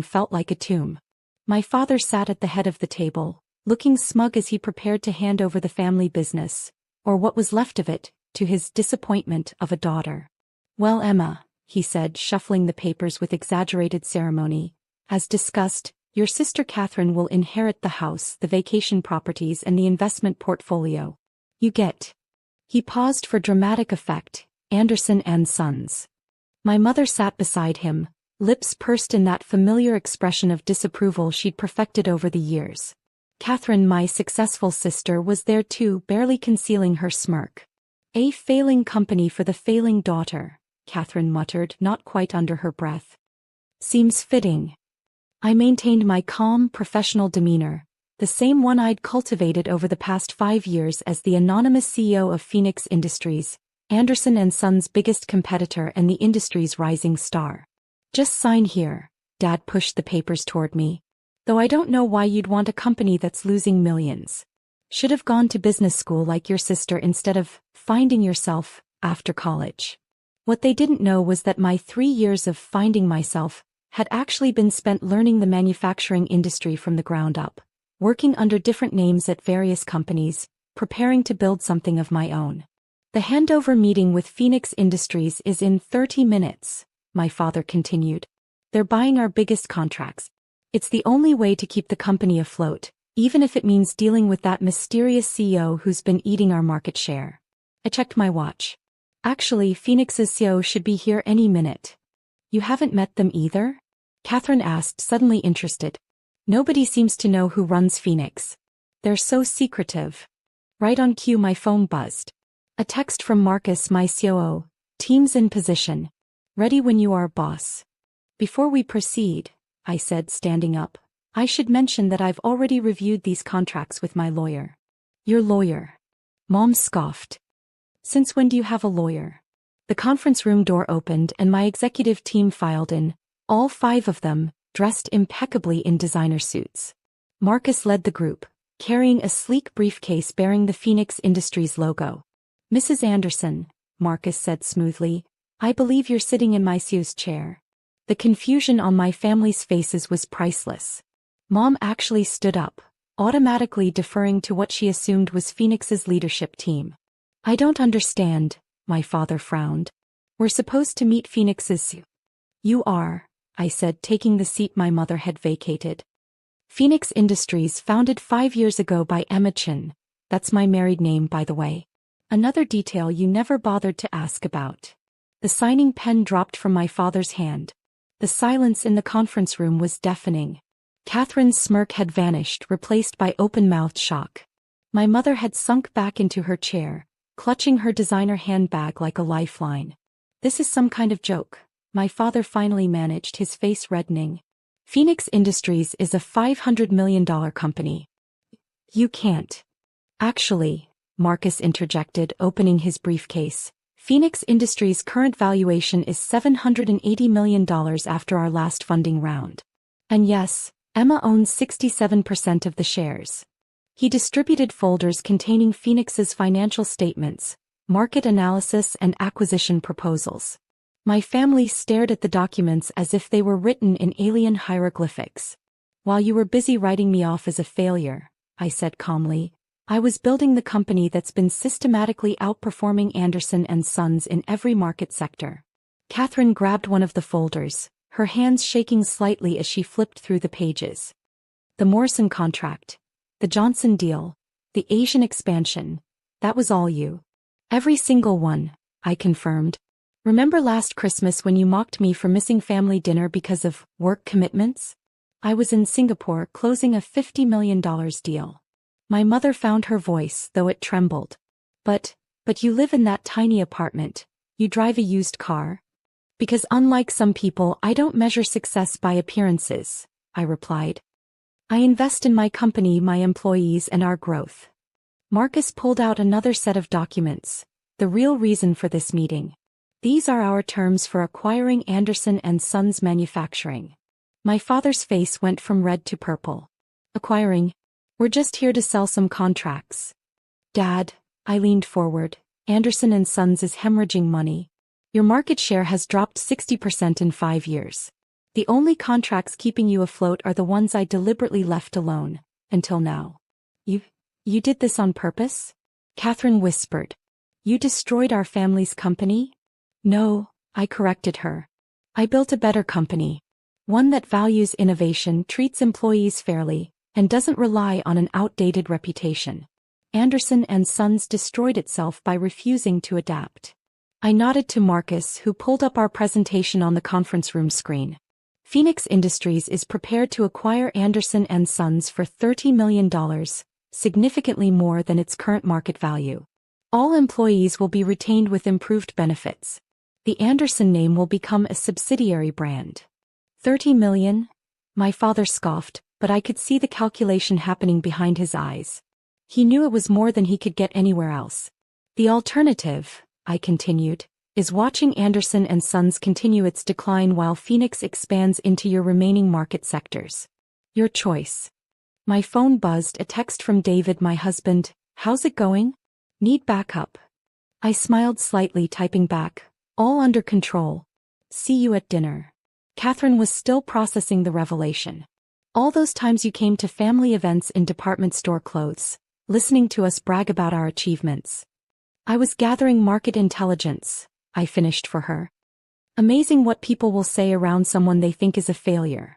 felt like a tomb. My father sat at the head of the table, looking smug as he prepared to hand over the family business, or what was left of it, to his disappointment of a daughter. "Well, Emma," he said, shuffling the papers with exaggerated ceremony, "as discussed, your sister Catherine will inherit the house, the vacation properties and the investment portfolio. You get." He paused for dramatic effect, "Anderson and Sons." My mother sat beside him, lips pursed in that familiar expression of disapproval she'd perfected over the years. Catherine, my successful sister, was there too, barely concealing her smirk. "A failing company for the failing daughter," Catherine muttered, not quite under her breath. "Seems fitting." I maintained my calm, professional demeanor, the same one I'd cultivated over the past 5 years as the anonymous CEO of Phoenix Industries, Anderson and Sons' biggest competitor and the industry's rising star. "Just sign here." Dad pushed the papers toward me. "Though I don't know why you'd want a company that's losing millions. Should have gone to business school like your sister instead of finding yourself after college." What they didn't know was that my 3 years of finding myself had actually been spent learning the manufacturing industry from the ground up, working under different names at various companies, preparing to build something of my own. "The handover meeting with Phoenix Industries is in 30 minutes, my father continued. "They're buying our biggest contracts. It's the only way to keep the company afloat, even if it means dealing with that mysterious CEO who's been eating our market share." I checked my watch. "Actually, Phoenix's CEO should be here any minute." "You haven't met them either?" Catherine asked, suddenly interested. "Nobody seems to know who runs Phoenix. They're so secretive." Right on cue, my phone buzzed. A text from Marcus, my COO. "Team's in position. Ready when you are, boss." "Before we proceed," I said, standing up, "I should mention that I've already reviewed these contracts with my lawyer." "Your lawyer?" Mom scoffed. "Since when do you have a lawyer?" The conference room door opened and my executive team filed in, all 5 of them, dressed impeccably in designer suits. Marcus led the group, carrying a sleek briefcase bearing the Phoenix Industries logo. "Mrs. Anderson," Marcus said smoothly, "I believe you're sitting in my CEO's chair." The confusion on my family's faces was priceless. Mom actually stood up, automatically deferring to what she assumed was Phoenix's leadership team. "I don't understand," my father frowned. "We're supposed to meet Phoenix's CEO." "You are," I said, taking the seat my mother had vacated. "Phoenix Industries, founded 5 years ago by Emma Chin. That's my married name, by the way. Another detail you never bothered to ask about." The signing pen dropped from my father's hand. The silence in the conference room was deafening. Catherine's smirk had vanished, replaced by open-mouthed shock. My mother had sunk back into her chair, clutching her designer handbag like a lifeline. "This is some kind of joke," my father finally managed, his face reddening. "Phoenix Industries is a $500 million company. You can't." "Actually," Marcus interjected, opening his briefcase, "Phoenix Industries' current valuation is $780 million after our last funding round. And yes, Emma owns 67% of the shares." He distributed folders containing Phoenix's financial statements, market analysis and acquisition proposals. My family stared at the documents as if they were written in alien hieroglyphics. "While you were busy writing me off as a failure," I said calmly, "I was building the company that's been systematically outperforming Anderson and Sons in every market sector." Catherine grabbed one of the folders, her hands shaking slightly as she flipped through the pages. "The Morrison contract, the Johnson deal, the Asian expansion, that was all you." "Every single one," I confirmed. "Remember last Christmas when you mocked me for missing family dinner because of work commitments? I was in Singapore closing a $50 million deal." My mother found her voice, though it trembled. But you live in that tiny apartment. You drive a used car?" "Because unlike some people, I don't measure success by appearances," I replied. "I invest in my company, my employees, and our growth." Marcus pulled out another set of documents. "The real reason for this meeting. These are our terms for acquiring Anderson and Sons Manufacturing." My father's face went from red to purple. "Acquiring? We're just here to sell some contracts." "Dad," I leaned forward, "Anderson and Sons is hemorrhaging money. Your market share has dropped 60% in 5 years. The only contracts keeping you afloat are the ones I deliberately left alone, until now. You did this on purpose? Catherine whispered. You destroyed our family's company? No, I corrected her. I built a better company. One that values innovation, treats employees fairly, and doesn't rely on an outdated reputation. Anderson and Sons destroyed itself by refusing to adapt. I nodded to Marcus, who pulled up our presentation on the conference room screen. Phoenix Industries is prepared to acquire Anderson and Sons for $30 million, significantly more than its current market value. All employees will be retained with improved benefits. The Anderson name will become a subsidiary brand. 30 million? My father scoffed, but I could see the calculation happening behind his eyes. He knew it was more than he could get anywhere else. The alternative, I continued, is watching Anderson and Sons continue its decline while Phoenix expands into your remaining market sectors. Your choice. My phone buzzed, a text from David, my husband. How's it going? Need backup. I smiled slightly, typing back. All under control. See you at dinner. Catherine was still processing the revelation. All those times you came to family events in department store clothes, listening to us brag about our achievements. I was gathering market intelligence, I finished for her. Amazing what people will say around someone they think is a failure.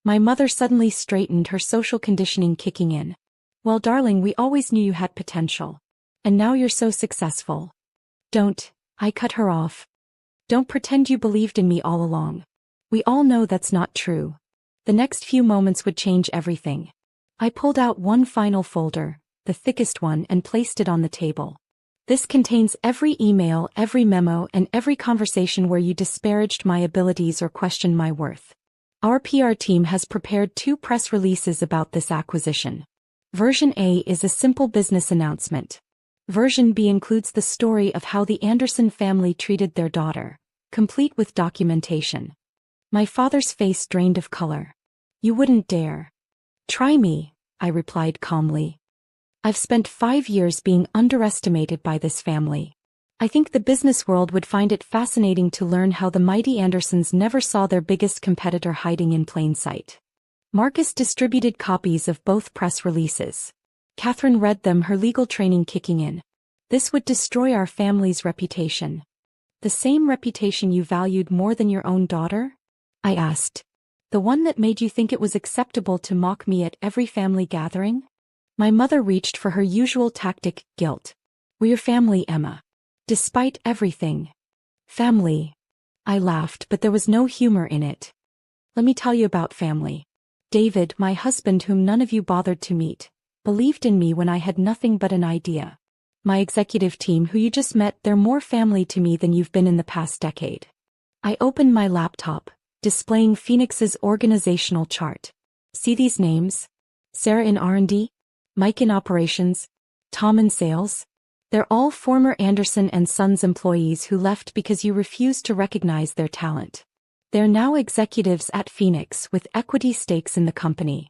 My mother suddenly straightened, her social conditioning kicking in. Well, darling, we always knew you had potential. And now you're so successful. Don't, I cut her off. Don't pretend you believed in me all along. We all know that's not true. The next few moments would change everything. I pulled out one final folder, the thickest one, and placed it on the table. This contains every email, every memo, and every conversation where you disparaged my abilities or questioned my worth. Our PR team has prepared 2 press releases about this acquisition. Version A is a simple business announcement. Version B includes the story of how the Anderson family treated their daughter, complete with documentation. My father's face drained of color. You wouldn't dare. Try me, I replied calmly. I've spent 5 years being underestimated by this family. I think the business world would find it fascinating to learn how the mighty Andersons never saw their biggest competitor hiding in plain sight. Marcus distributed copies of both press releases. Catherine read them, her legal training kicking in. This would destroy our family's reputation. The same reputation you valued more than your own daughter? I asked. The one that made you think it was acceptable to mock me at every family gathering? My mother reached for her usual tactic, guilt. We're your family, Emma. Despite everything. Family. I laughed, but there was no humor in it. Let me tell you about family. David, my husband, whom none of you bothered to meet, believed in me when I had nothing but an idea. My executive team, who you just met, they're more family to me than you've been in the past decade. I opened my laptop, displaying Phoenix's organizational chart. See these names? Sarah in R&D, Mike in operations, Tom in sales. They're all former Anderson and Sons employees who left because you refused to recognize their talent. They're now executives at Phoenix with equity stakes in the company.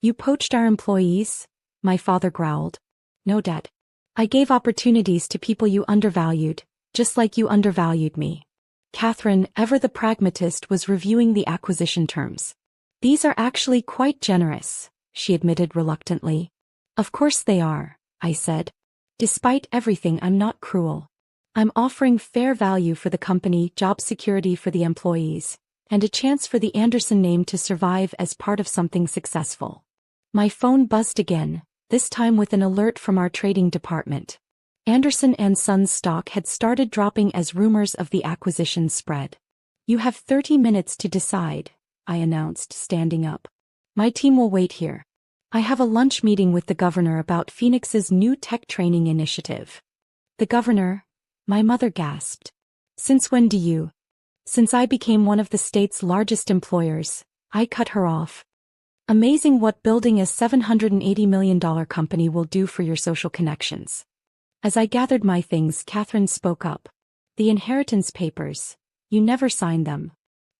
You poached our employees? My father growled. No, Dad. I gave opportunities to people you undervalued, just like you undervalued me. Catherine, ever the pragmatist, was reviewing the acquisition terms. These are actually quite generous, she admitted reluctantly. Of course they are, I said. Despite everything, I'm not cruel. I'm offering fair value for the company, job security for the employees, and a chance for the Anderson name to survive as part of something successful. My phone buzzed again, this time with an alert from our trading department. Anderson and Sons stock had started dropping as rumors of the acquisition spread. You have 30 minutes to decide, I announced, standing up. My team will wait here. I have a lunch meeting with the governor about Phoenix's new tech training initiative. The governor? My mother gasped. Since when do you? Since I became one of the state's largest employers, I cut her off. Amazing what building a $780 million company will do for your social connections. As I gathered my things, Catherine spoke up. The inheritance papers. You never signed them.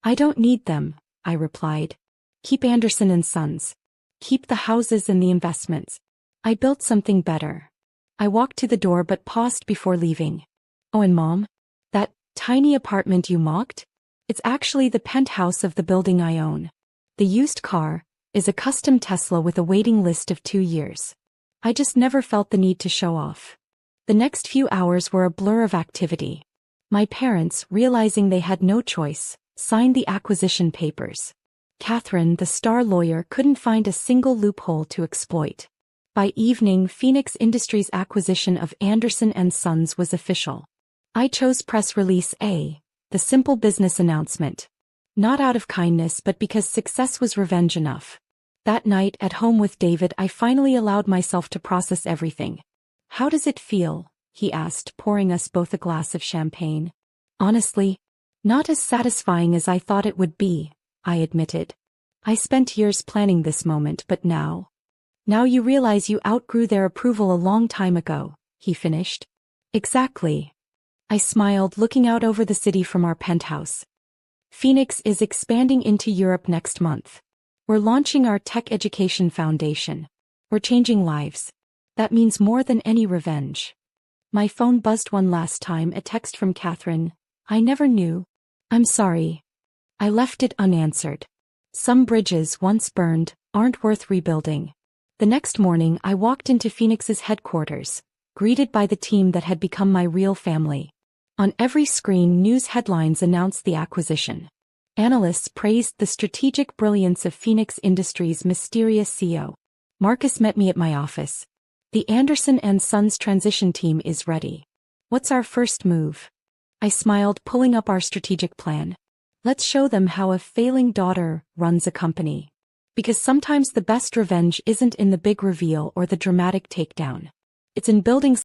I don't need them, I replied. Keep Anderson and Sons. Keep the houses and the investments. I built something better. I walked to the door but paused before leaving. Oh, and Mom? That tiny apartment you mocked? It's actually the penthouse of the building I own. The used car is a custom Tesla with a waiting list of 2 years. I just never felt the need to show off. The next few hours were a blur of activity. My parents, realizing they had no choice, signed the acquisition papers. Catherine, the star lawyer, couldn't find a single loophole to exploit. By evening, Phoenix Industries' acquisition of Anderson & Sons was official. I chose press release A, the simple business announcement. Not out of kindness but because success was revenge enough. That night at home with David, I finally allowed myself to process everything. "How does it feel?" he asked, pouring us both a glass of champagne. "Honestly, not as satisfying as I thought it would be," I admitted. "I spent years planning this moment, but now you realize you outgrew their approval a long time ago," he finished. "Exactly." I smiled, looking out over the city from our penthouse. Phoenix is expanding into Europe next month. We're launching our tech education foundation. We're changing lives. That means more than any revenge. My phone buzzed one last time, a text from Catherine. "I never knew. I'm sorry." I left it unanswered. Some bridges, once burned, aren't worth rebuilding. The next morning, I walked into Phoenix's headquarters, greeted by the team that had become my real family. On every screen, news headlines announced the acquisition. Analysts praised the strategic brilliance of Phoenix Industries' mysterious CEO. Marcus met me at my office. "The Anderson & Sons transition team is ready. What's our first move?" I smiled, pulling up our strategic plan. "Let's show them how a failing daughter runs a company." Because sometimes the best revenge isn't in the big reveal or the dramatic takedown. It's in building